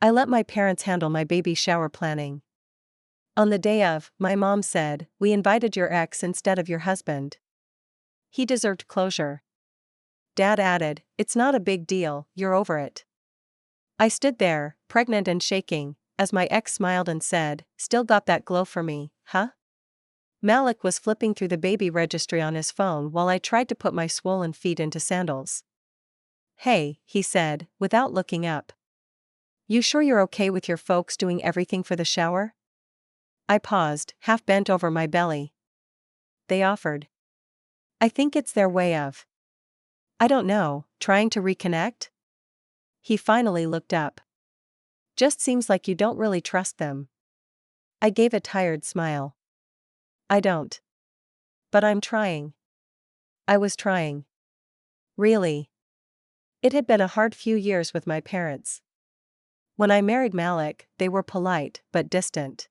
I let my parents handle my baby shower planning. On the day of, my mom said, "We invited your ex instead of your husband. He deserved closure." Dad added, "It's not a big deal, you're over it." I stood there, pregnant and shaking, as my ex smiled and said, "Still got that glow for me, huh?" Malik was flipping through the baby registry on his phone while I tried to put my swollen feet into sandals. "Hey," he said, without looking up. "You sure you're okay with your folks doing everything for the shower?" I paused, half bent over my belly. They offered. "I think it's their way of, I don't know, trying to reconnect?" He finally looked up. "Just seems like you don't really trust them." I gave a tired smile. "I don't. But I'm trying." I was trying. Really. It had been a hard few years with my parents. When I married Malik, they were polite, but distant.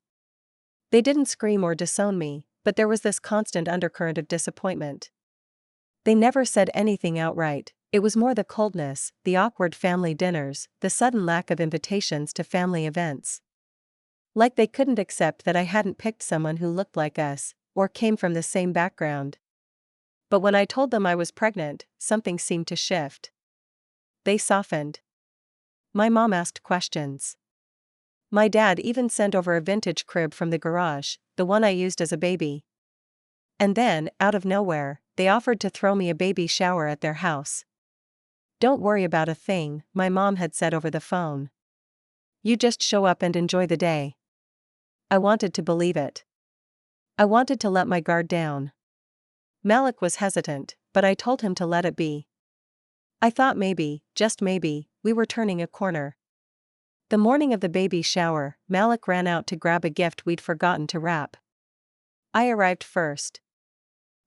They didn't scream or disown me, but there was this constant undercurrent of disappointment. They never said anything outright, it was more the coldness, the awkward family dinners, the sudden lack of invitations to family events. Like they couldn't accept that I hadn't picked someone who looked like us, or came from the same background. But when I told them I was pregnant, something seemed to shift. They softened. My mom asked questions. My dad even sent over a vintage crib from the garage, the one I used as a baby. And then, out of nowhere, they offered to throw me a baby shower at their house. "Don't worry about a thing," my mom had said over the phone. "You just show up and enjoy the day." I wanted to believe it. I wanted to let my guard down. Malik was hesitant, but I told him to let it be. I thought maybe, just maybe, we were turning a corner. The morning of the baby shower, Malik ran out to grab a gift we'd forgotten to wrap. I arrived first.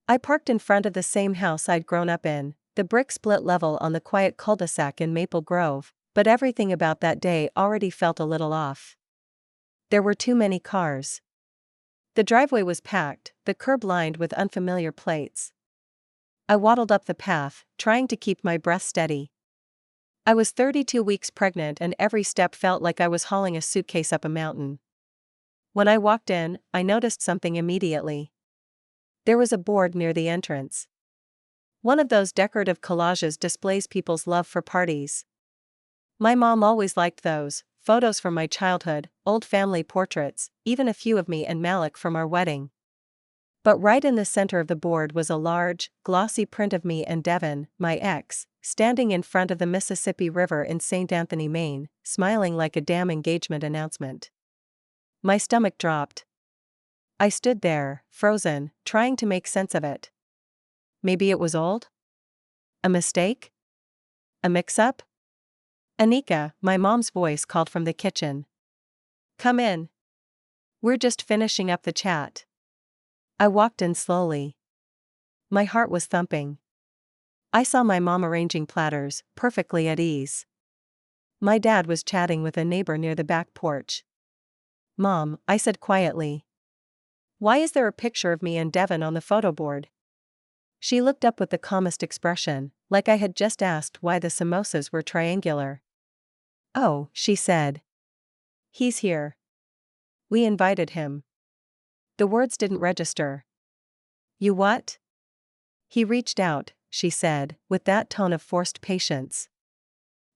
I parked in front of the same house I'd grown up in, the brick split level on the quiet cul-de-sac in Maple Grove, but everything about that day already felt a little off. There were too many cars. The driveway was packed, the curb lined with unfamiliar plates. I waddled up the path, trying to keep my breath steady. I was 32 weeks pregnant and every step felt like I was hauling a suitcase up a mountain. When I walked in, I noticed something immediately. There was a board near the entrance. One of those decorative collages displays people's love for parties. My mom always liked those, photos from my childhood, old family portraits, even a few of me and Malik from our wedding. But right in the center of the board was a large, glossy print of me and Devin, my ex, standing in front of the Mississippi River in St. Anthony, Maine, smiling like a damn engagement announcement. My stomach dropped. I stood there, frozen, trying to make sense of it. Maybe it was old? A mistake? A mix-up? "Anika," my mom's voice called from the kitchen. "Come in. We're just finishing up the chat." I walked in slowly. My heart was thumping. I saw my mom arranging platters, perfectly at ease. My dad was chatting with a neighbor near the back porch. "Mom," I said quietly. "Why is there a picture of me and Devin on the photo board?" She looked up with the calmest expression, like I had just asked why the samosas were triangular. "Oh," she said. "He's here. We invited him." The words didn't register. "You what?" "He reached out," she said, with that tone of forced patience.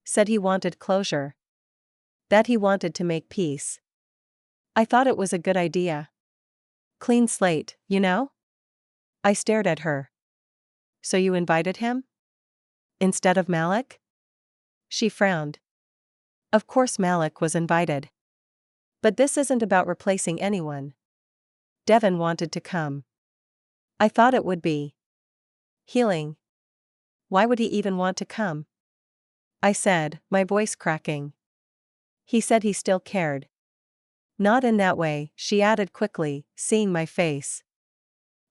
"Said he wanted closure. That he wanted to make peace." I thought it was a good idea. Clean slate, you know? I stared at her. "So you invited him? Instead of Malik?" She frowned. Of course Malik was invited. But this isn't about replacing anyone. Devin wanted to come. I thought it would be healing. Why would he even want to come? I said, my voice cracking. He said he still cared. Not in that way, she added quickly, seeing my face.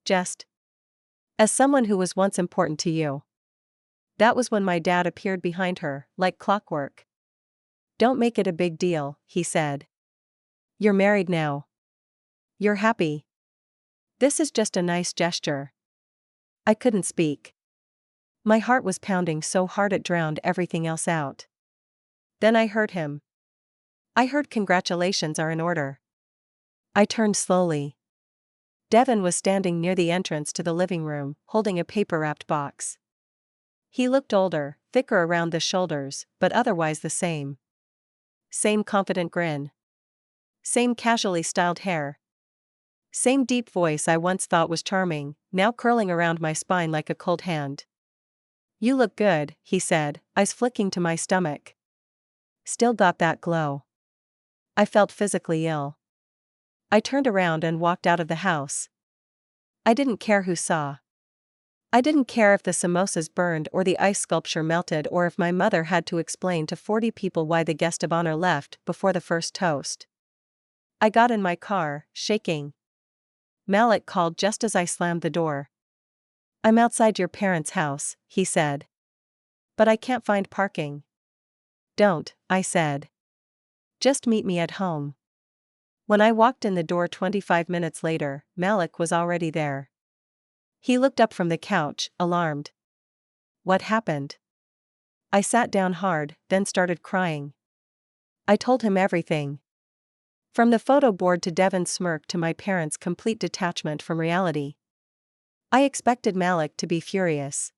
Just as someone who was once important to you. That was when my dad appeared behind her, like clockwork. "Don't make it a big deal," he said. "You're married now. You're happy. This is just a nice gesture." I couldn't speak. My heart was pounding so hard it drowned everything else out. Then I heard him. I heard congratulations are in order. I turned slowly. Devin was standing near the entrance to the living room, holding a paper-wrapped box. He looked older, thicker around the shoulders, but otherwise the same. Same confident grin. Same casually styled hair. Same deep voice I once thought was charming, now curling around my spine like a cold hand. "You look good," he said, eyes flicking to my stomach. Still got that glow. I felt physically ill. I turned around and walked out of the house. I didn't care who saw. I didn't care if the samosas burned or the ice sculpture melted or if my mother had to explain to 40 people why the guest of honor left before the first toast. I got in my car, shaking. Malik called just as I slammed the door. "I'm outside your parents' house," he said. "But I can't find parking." "Don't," I said. "Just meet me at home." When I walked in the door 25 minutes later, Malik was already there. He looked up from the couch, alarmed. "What happened?" I sat down hard, then started crying. I told him everything. From the photo board to Devin's smirk to my parents' complete detachment from reality. I expected Malik to be furious.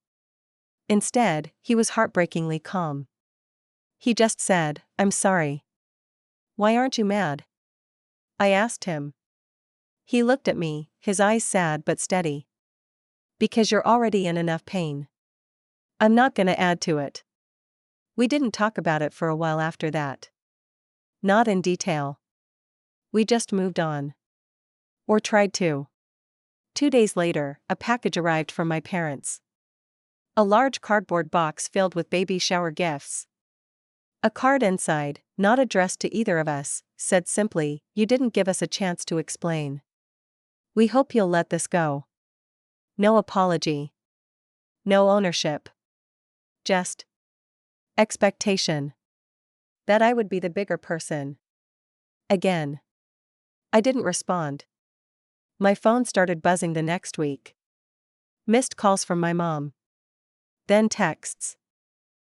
Instead, he was heartbreakingly calm. He just said, "I'm sorry." "Why aren't you mad?" I asked him. He looked at me, his eyes sad but steady. "Because you're already in enough pain. I'm not gonna add to it." We didn't talk about it for a while after that. Not in detail. We just moved on. Or tried to. 2 days later, a package arrived from my parents. A large cardboard box filled with baby shower gifts. A card inside, not addressed to either of us, said simply, "You didn't give us a chance to explain. We hope you'll let this go." No apology. No ownership. Just expectation. That I would be the bigger person. Again. I didn't respond. My phone started buzzing the next week. Missed calls from my mom. Then texts.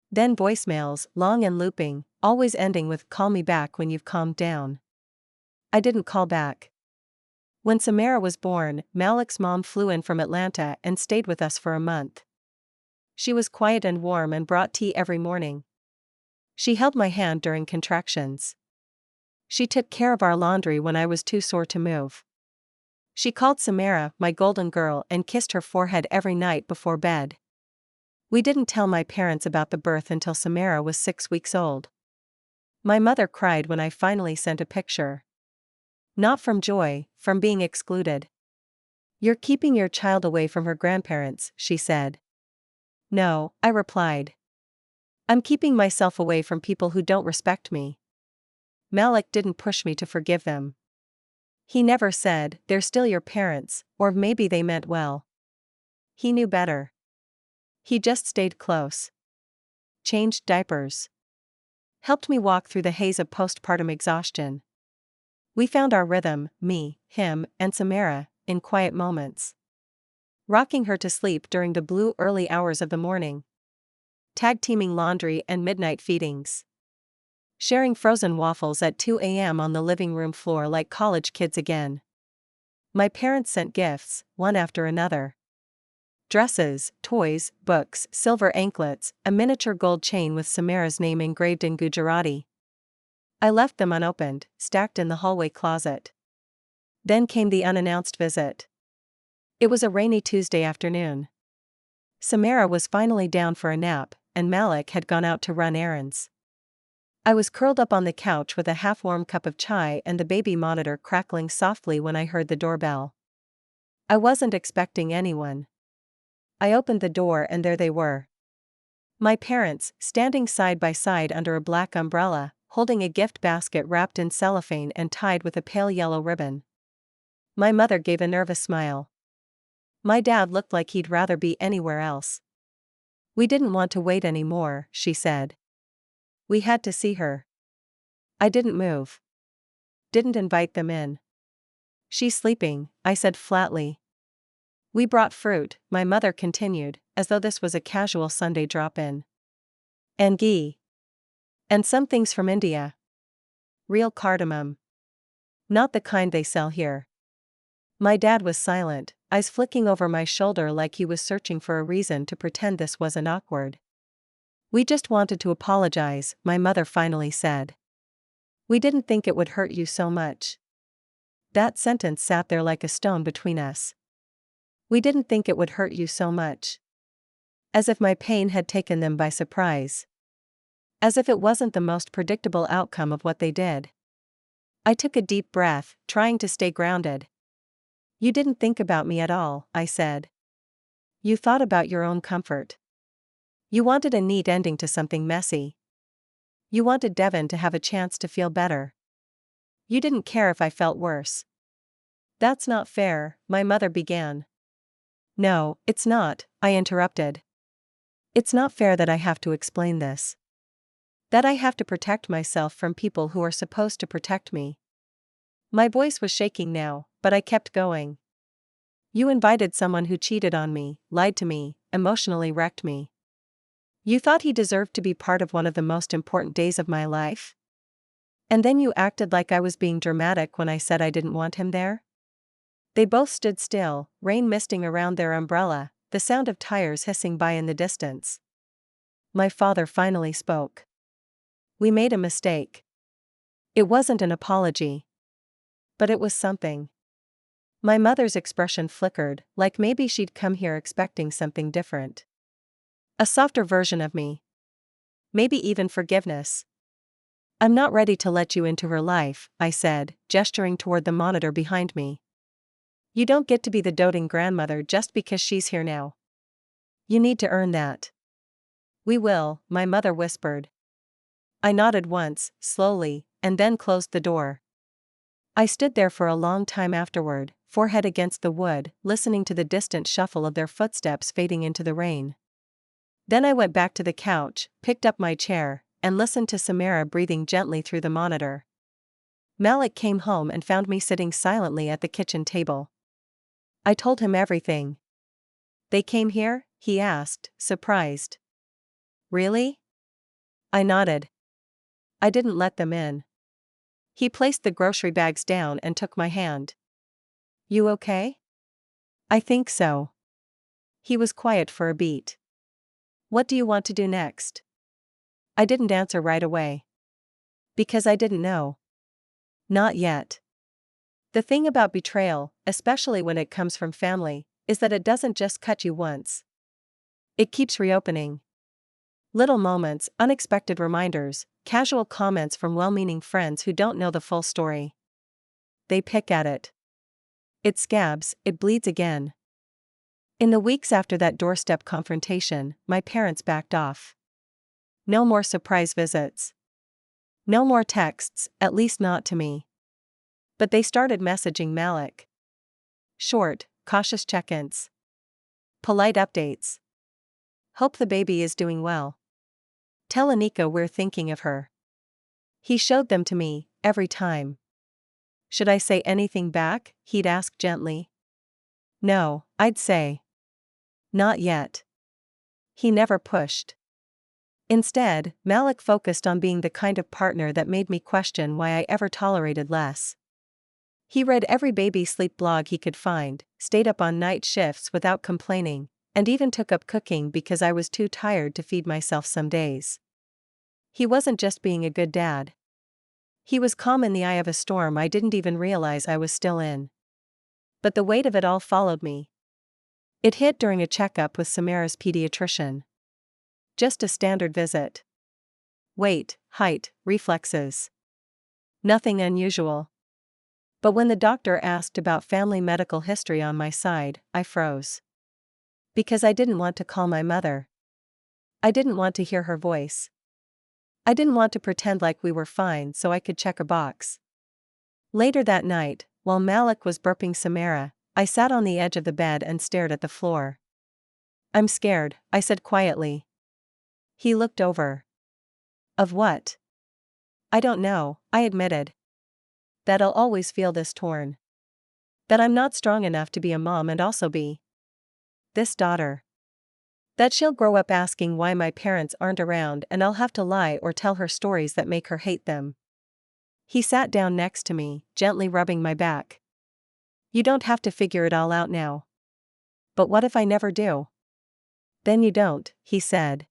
Then voicemails, long and looping, always ending with "call me back when you've calmed down." I didn't call back. When Samara was born, Malik's mom flew in from Atlanta and stayed with us for a month. She was quiet and warm and brought tea every morning. She held my hand during contractions. She took care of our laundry when I was too sore to move. She called Samara my golden girl and kissed her forehead every night before bed. We didn't tell my parents about the birth until Samara was 6 weeks old. My mother cried when I finally sent a picture. Not from joy, from being excluded. "You're keeping your child away from her grandparents," she said. "No," I replied. "I'm keeping myself away from people who don't respect me." Malik didn't push me to forgive them. He never said, "They're still your parents," or maybe they meant well. He knew better. He just stayed close. Changed diapers. Helped me walk through the haze of postpartum exhaustion. We found our rhythm, me, him, and Samara, in quiet moments. Rocking her to sleep during the blue early hours of the morning. Tag-teaming laundry and midnight feedings. Sharing frozen waffles at 2 a.m. on the living room floor like college kids again. My parents sent gifts, one after another. Dresses, toys, books, silver anklets, a miniature gold chain with Samara's name engraved in Gujarati. I left them unopened, stacked in the hallway closet. Then came the unannounced visit. It was a rainy Tuesday afternoon. Samara was finally down for a nap, and Malik had gone out to run errands. I was curled up on the couch with a half-warm cup of chai and the baby monitor crackling softly when I heard the doorbell. I wasn't expecting anyone. I opened the door and there they were. My parents, standing side by side under a black umbrella, holding a gift basket wrapped in cellophane and tied with a pale yellow ribbon. My mother gave a nervous smile. My dad looked like he'd rather be anywhere else. "We didn't want to wait anymore," she said. "We had to see her." I didn't move. Didn't invite them in. "She's sleeping," I said flatly. "We brought fruit," my mother continued, as though this was a casual Sunday drop-in. "And ghee. And some things from India." Real cardamom. Not the kind they sell here. My dad was silent, eyes flicking over my shoulder like he was searching for a reason to pretend this wasn't awkward. We just wanted to apologize, my mother finally said. We didn't think it would hurt you so much. That sentence sat there like a stone between us. We didn't think it would hurt you so much. As if my pain had taken them by surprise. As if it wasn't the most predictable outcome of what they did. I took a deep breath, trying to stay grounded. You didn't think about me at all, I said. You thought about your own comfort. You wanted a neat ending to something messy. You wanted Devin to have a chance to feel better. You didn't care if I felt worse. That's not fair, my mother began. No, it's not, I interrupted. It's not fair that I have to explain this. That I have to protect myself from people who are supposed to protect me. My voice was shaking now, but I kept going. You invited someone who cheated on me, lied to me, emotionally wrecked me. You thought he deserved to be part of one of the most important days of my life? And then you acted like I was being dramatic when I said I didn't want him there? They both stood still, rain misting around their umbrella, the sound of tires hissing by in the distance. My father finally spoke. We made a mistake. It wasn't an apology. But it was something. My mother's expression flickered, like maybe she'd come here expecting something different. A softer version of me. Maybe even forgiveness. I'm not ready to let you into her life, I said, gesturing toward the monitor behind me. You don't get to be the doting grandmother just because she's here now. You need to earn that. We will, my mother whispered. I nodded once, slowly, and then closed the door. I stood there for a long time afterward, forehead against the wood, listening to the distant shuffle of their footsteps fading into the rain. Then I went back to the couch, picked up my chair, and listened to Samara breathing gently through the monitor. Malik came home and found me sitting silently at the kitchen table. I told him everything. They came here? He asked, surprised. Really? I nodded. I didn't let them in. He placed the grocery bags down and took my hand. You okay? I think so. He was quiet for a beat. What do you want to do next? I didn't answer right away. Because I didn't know. Not yet. The thing about betrayal, especially when it comes from family, is that it doesn't just cut you once. It keeps reopening. Little moments, unexpected reminders, casual comments from well-meaning friends who don't know the full story. They pick at it. It scabs, it bleeds again. In the weeks after that doorstep confrontation, my parents backed off. No more surprise visits. No more texts, at least not to me. But they started messaging Malik. Short, cautious check-ins. Polite updates. Hope the baby is doing well. Tell Anika we're thinking of her. He showed them to me, every time. Should I say anything back? He'd ask gently. No, I'd say. Not yet. He never pushed. Instead, Malik focused on being the kind of partner that made me question why I ever tolerated less. He read every baby sleep blog he could find, stayed up on night shifts without complaining, and even took up cooking because I was too tired to feed myself some days. He wasn't just being a good dad. He was calm in the eye of a storm I didn't even realize I was still in. But the weight of it all followed me. It hit during a checkup with Samara's pediatrician. Just a standard visit. Weight, height, reflexes. Nothing unusual. But when the doctor asked about family medical history on my side, I froze. Because I didn't want to call my mother. I didn't want to hear her voice. I didn't want to pretend like we were fine so I could check a box. Later that night, while Malik was burping Samara, I sat on the edge of the bed and stared at the floor. I'm scared, I said quietly. He looked over. Of what? I don't know, I admitted. That I'll always feel this torn. That I'm not strong enough to be a mom and also be this daughter. That she'll grow up asking why my parents aren't around and I'll have to lie or tell her stories that make her hate them. He sat down next to me, gently rubbing my back. You don't have to figure it all out now. But what if I never do? Then you don't, he said.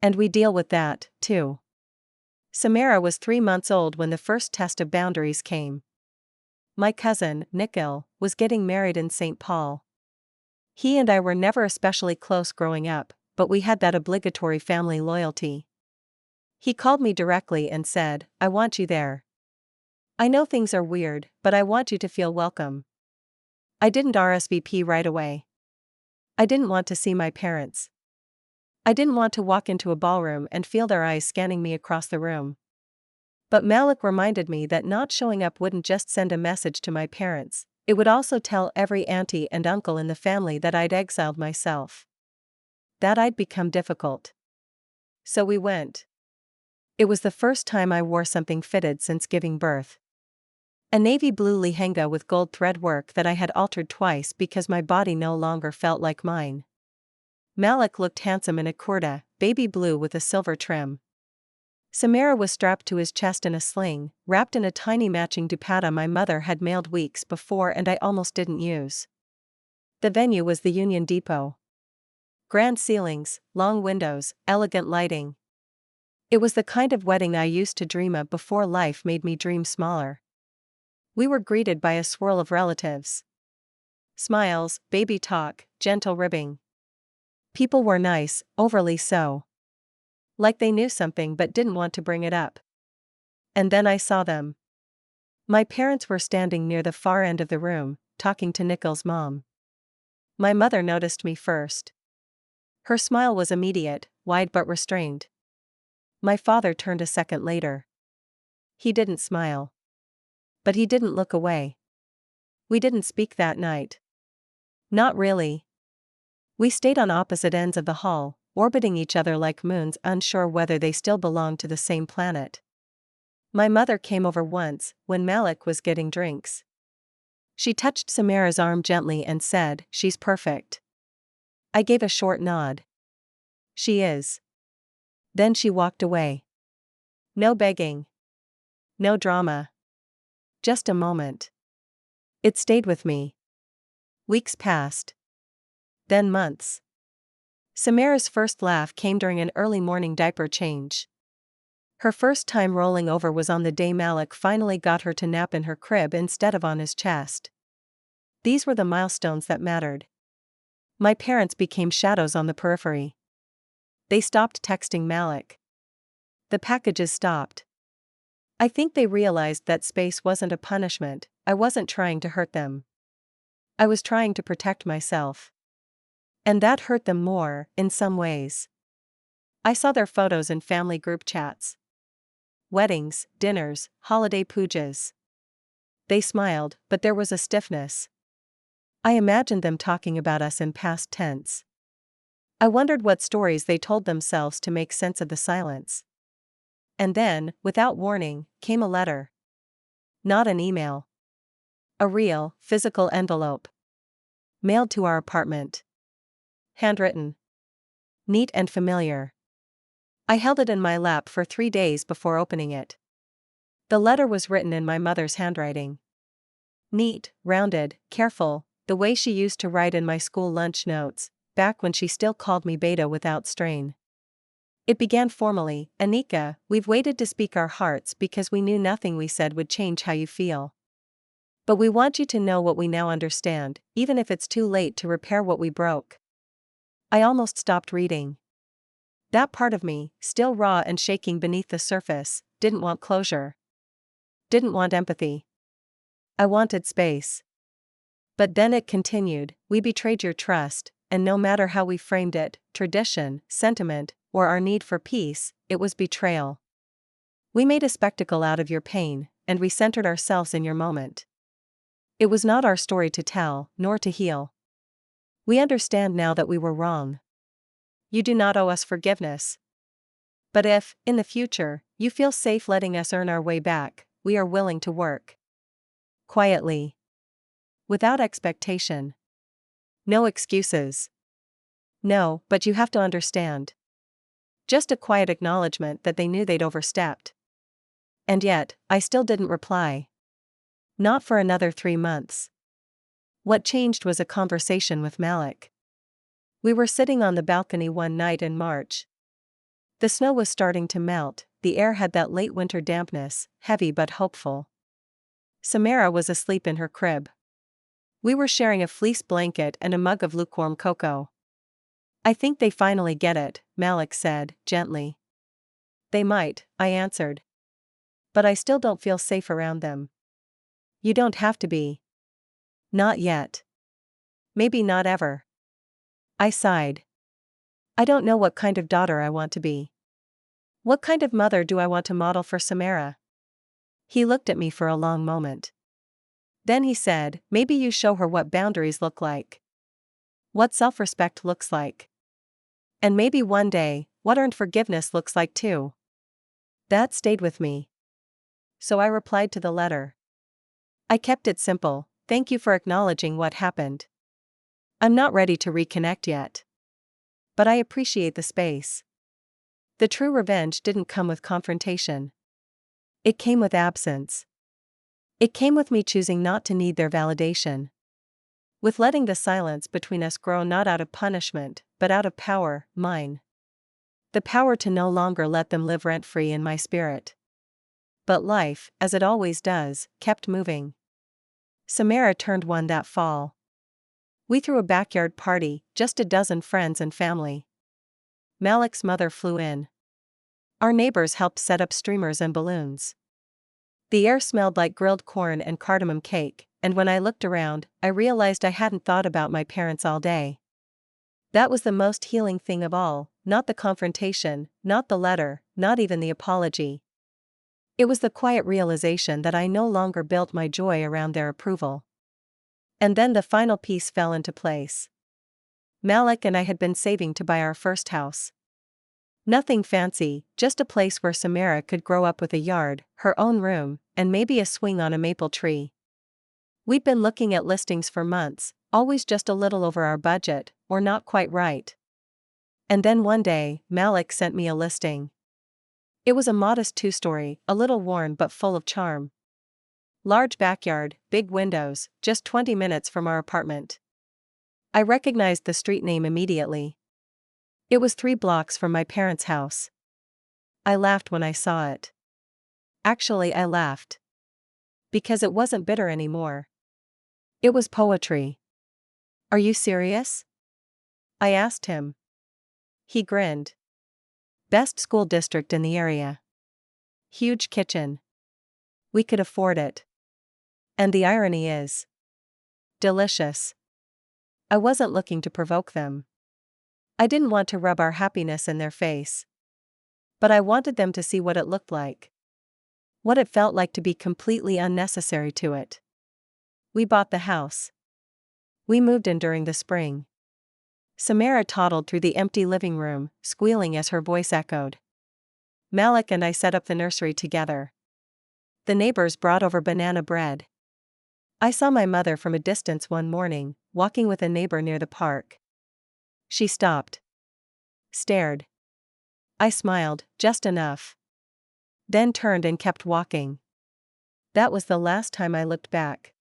And we deal with that, too. Samara was 3 months old when the first test of boundaries came. My cousin, Nikhil, was getting married in St. Paul. He and I were never especially close growing up, but we had that obligatory family loyalty. He called me directly and said, I want you there. I know things are weird, but I want you to feel welcome. I didn't RSVP right away. I didn't want to see my parents. I didn't want to walk into a ballroom and feel their eyes scanning me across the room. But Malik reminded me that not showing up wouldn't just send a message to my parents, it would also tell every auntie and uncle in the family that I'd exiled myself. That I'd become difficult. So we went. It was the first time I wore something fitted since giving birth. A navy blue lehenga with gold thread work that I had altered twice because my body no longer felt like mine. Malik looked handsome in a kurta, baby blue with a silver trim. Samara was strapped to his chest in a sling, wrapped in a tiny matching dupatta my mother had mailed weeks before and I almost didn't use. The venue was the Union Depot. Grand ceilings, long windows, elegant lighting. It was the kind of wedding I used to dream of before life made me dream smaller. We were greeted by a swirl of relatives. Smiles, baby talk, gentle ribbing. People were nice, overly so. Like they knew something but didn't want to bring it up. And then I saw them. My parents were standing near the far end of the room, talking to Nikhil's mom. My mother noticed me first. Her smile was immediate, wide but restrained. My father turned a second later. He didn't smile. But he didn't look away. We didn't speak that night. Not really. We stayed on opposite ends of the hall, orbiting each other like moons, unsure whether they still belonged to the same planet. My mother came over once, when Malik was getting drinks. She touched Samara's arm gently and said, "She's perfect." I gave a short nod. "She is." Then she walked away. No begging. No drama. Just a moment. It stayed with me. Weeks passed. Then months. Samara's first laugh came during an early morning diaper change. Her first time rolling over was on the day Malik finally got her to nap in her crib instead of on his chest. These were the milestones that mattered. My parents became shadows on the periphery. They stopped texting Malik. The packages stopped. I think they realized that space wasn't a punishment. I wasn't trying to hurt them. I was trying to protect myself. And that hurt them more, in some ways. I saw their photos in family group chats. Weddings, dinners, holiday pujas. They smiled, but there was a stiffness. I imagined them talking about us in past tense. I wondered what stories they told themselves to make sense of the silence. And then, without warning, came a letter. Not an email. A real, physical envelope. Mailed to our apartment. Handwritten. Neat and familiar. I held it in my lap for 3 days before opening it. The letter was written in my mother's handwriting. Neat, rounded, careful, the way she used to write in my school lunch notes, back when she still called me Beta without strain. It began formally, "Anika, we've waited to speak our hearts because we knew nothing we said would change how you feel. But we want you to know what we now understand, even if it's too late to repair what we broke." I almost stopped reading. That part of me, still raw and shaking beneath the surface, didn't want closure. Didn't want empathy. I wanted space. But then it continued, "We betrayed your trust, and no matter how we framed it, tradition, sentiment, or our need for peace, it was betrayal. We made a spectacle out of your pain, and we centered ourselves in your moment. It was not our story to tell, nor to heal. We understand now that we were wrong. You do not owe us forgiveness. But if, in the future, you feel safe letting us earn our way back, we are willing to work. Quietly. Without expectation. No excuses. No, but you have to understand. Just a quiet acknowledgement that they knew they'd overstepped. And yet, I still didn't reply. Not for another 3 months. What changed was a conversation with Malik. We were sitting on the balcony one night in March. The snow was starting to melt, the air had that late winter dampness, heavy but hopeful. Samara was asleep in her crib. We were sharing a fleece blanket and a mug of lukewarm cocoa. "I think they finally get it," Malik said, gently. "They might," I answered. "But I still don't feel safe around them." "You don't have to be." "Not yet. Maybe not ever." I sighed. I don't know what kind of daughter I want to be. What kind of mother do I want to model for Samara? He looked at me for a long moment. Then he said, "Maybe you show her what boundaries look like. What self-respect looks like. And maybe one day, what earned forgiveness looks like too." That stayed with me. So I replied to the letter. I kept it simple: "Thank you for acknowledging what happened. I'm not ready to reconnect yet. But I appreciate the space." The true revenge didn't come with confrontation. It came with absence. It came with me choosing not to need their validation. With letting the silence between us grow not out of punishment, but out of power, mine. The power to no longer let them live rent-free in my spirit. But life, as it always does, kept moving. Samara turned one that fall. We threw a backyard party, just a dozen friends and family. Malik's mother flew in. Our neighbors helped set up streamers and balloons. The air smelled like grilled corn and cardamom cake, and when I looked around, I realized I hadn't thought about my parents all day. That was the most healing thing of all, not the confrontation, not the letter, not even the apology. It was the quiet realization that I no longer built my joy around their approval. And then the final piece fell into place. Malik and I had been saving to buy our first house. Nothing fancy, just a place where Samara could grow up with a yard, her own room, and maybe a swing on a maple tree. We'd been looking at listings for months, always just a little over our budget, or not quite right. And then one day, Malik sent me a listing. It was a modest 2-story, a little worn but full of charm. Large backyard, big windows, just 20 minutes from our apartment. I recognized the street name immediately. It was 3 blocks from my parents' house. I laughed when I saw it. Actually, I laughed. Because it wasn't bitter anymore. It was poetry. "Are you serious?" I asked him. He grinned. Best school district in the area. Huge kitchen. We could afford it. And the irony is delicious. I wasn't looking to provoke them. I didn't want to rub our happiness in their face. But I wanted them to see what it looked like. What it felt like to be completely unnecessary to it. We bought the house. We moved in during the spring. Samara toddled through the empty living room, squealing as her voice echoed. Malik and I set up the nursery together. The neighbors brought over banana bread. I saw my mother from a distance one morning, walking with a neighbor near the park. She stopped. Stared. I smiled, just enough. Then turned and kept walking. That was the last time I looked back.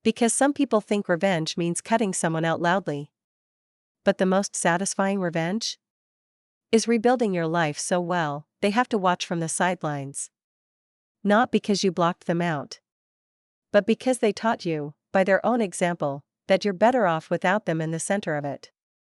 Because some people think revenge means cutting someone out loudly. But the most satisfying revenge? Is rebuilding your life so well, they have to watch from the sidelines. Not because you blocked them out. But because they taught you, by their own example, that you're better off without them in the center of it.